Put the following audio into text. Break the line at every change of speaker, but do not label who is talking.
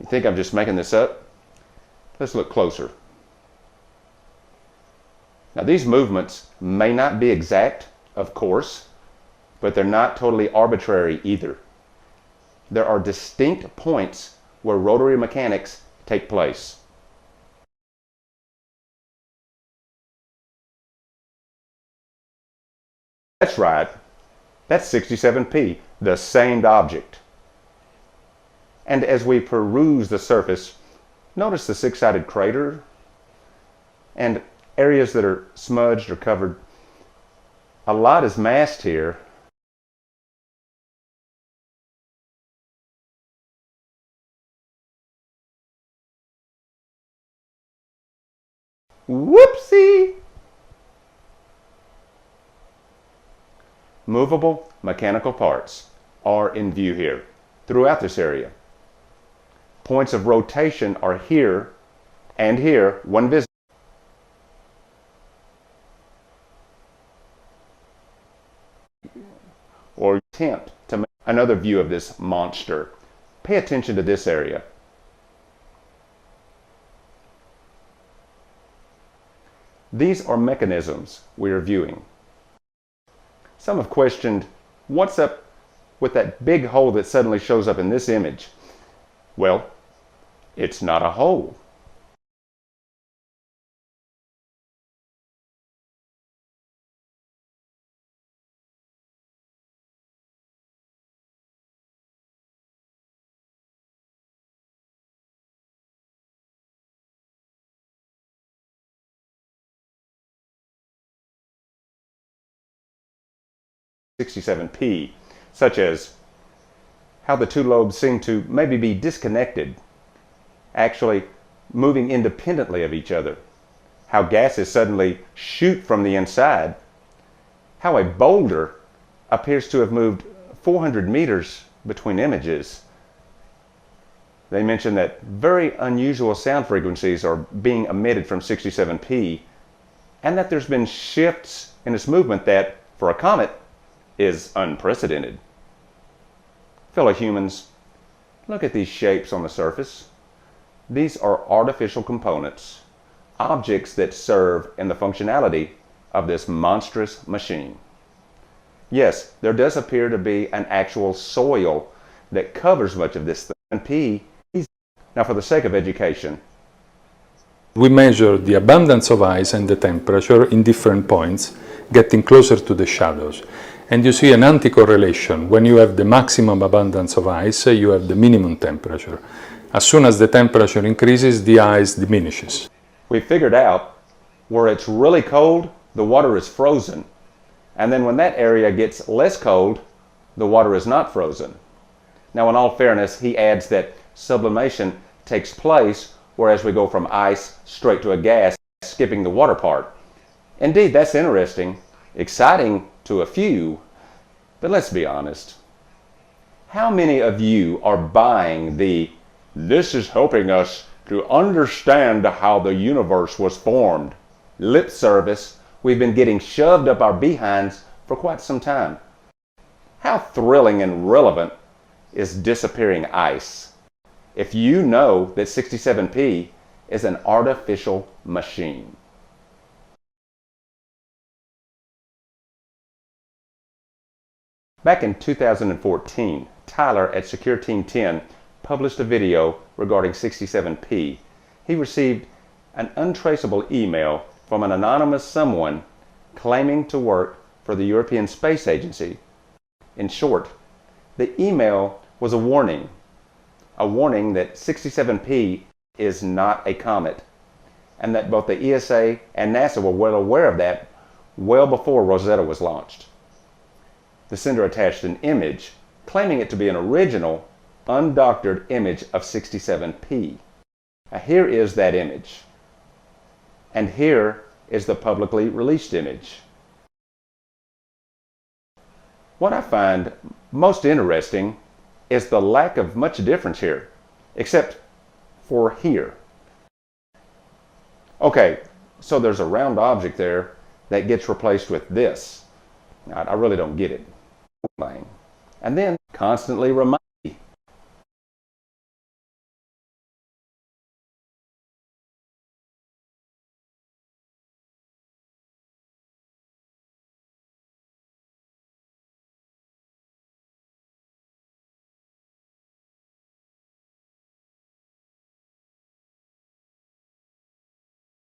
You think I'm just making this up? Let's look closer. Now these movements may not be exact, of course, but they're not totally arbitrary either. There are distinct points where rotary mechanics take place. That's right. That's 67P, the same object. And as we peruse the surface, notice the six-sided crater and areas that are smudged or covered. A lot is masked here. Whoopsie! Movable mechanical parts are in view here throughout this area. Points of rotation are here and here when visible. Or attempt to make another view of this monster. Pay attention to this area. These are mechanisms we are viewing. Some have questioned, what's up with that big hole that suddenly shows up in this image? Well, it's not a hole. (67P), such as how the two lobes seem to maybe be disconnected, actually moving independently of each other, how gases suddenly shoot from the inside, how a boulder appears to have moved 400 meters between images. They mention that very unusual sound frequencies are being emitted from 67P, and that there's been shifts in its movement that, for a comet, is unprecedented. Fellow humans, look at these shapes on the surface. These are artificial components, objects that serve in the functionality of this monstrous machine. Yes, there does appear to be an actual soil that covers much of this thing. Now, for the sake of education,
we measure the abundance of ice and the temperature in different points, getting closer to the shadows. And you see an anti-correlation. When you have the maximum abundance of ice, you have the minimum temperature. As soon as the temperature increases, the ice diminishes.
We figured out where it's really cold, the water is frozen. And then when that area gets less cold, the water is not frozen. Now, in all fairness, he adds that sublimation takes place, whereas we go from ice straight to a gas, skipping the water part. Indeed, that's interesting, exciting to a few, but let's be honest. How many of you are buying the "this is helping us to understand how the universe was formed" lip service we've been getting shoved up our behinds for quite some time? How thrilling and relevant is disappearing ice if you know that 67P is an artificial machine? Back in 2014, Tyler at Secure Team 10 published a video regarding 67P. He received an untraceable email from an anonymous someone claiming to work for the European Space Agency. In short, the email was a warning that 67P is not a comet, and that both the ESA and NASA were well aware of that well before Rosetta was launched. The sender attached an image, claiming it to be an original, undoctored image of 67P. Now, here is that image. And here is the publicly released image. What I find most interesting is the lack of much difference here, except for here. Okay, so there's a round object there that gets replaced with this. I really don't get it. And then constantly remind